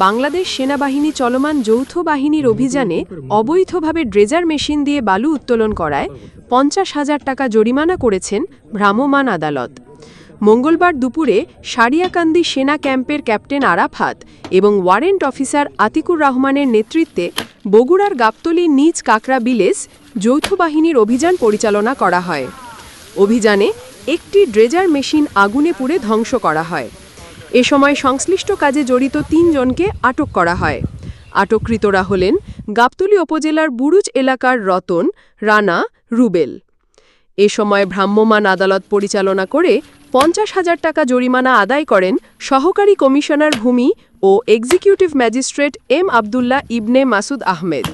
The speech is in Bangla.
বাংলাদেশ সেনাবাহিনী চলমান যৌথ বাহিনীর অভিযানে অবৈধভাবে ড্রেজার মেশিন দিয়ে বালু উত্তোলন করায় ৫০,০০০ টাকা জরিমানা করেছেন ভ্রাম্যমাণ আদালত। মঙ্গলবার দুপুরে সারিয়াকান্দি সেনা ক্যাম্পের ক্যাপ্টেন আরাফাত এবং ওয়ারেন্ট অফিসার আতিকুর রহমানের নেতৃত্বে বগুড়ার গাবতলী নিজ কাকরা বিলেস যৌথ বাহিনীর অভিযান পরিচালনা করা হয়। অভিযানে একটি ড্রেজার মেশিন আগুনে পুড়ে ধ্বংস করা হয়। এ সময় সংশ্লিষ্ট কাজে জড়িত ৩ জনকে আটক করা হয়। আটককৃতরা হলেন গাবতলী উপজেলার বুরুজ এলাকার রতন, রানা, রুবেল। এ সময় ভ্রাম্যমাণ আদালত পরিচালনা করে ৫০,০০০ টাকা জরিমানা আদায় করেন সহকারী কমিশনার ভূমি ও এক্সিকিউটিভ ম্যাজিস্ট্রেট এম আবদুল্লাহ ইবনে মাসুদ আহমেদ।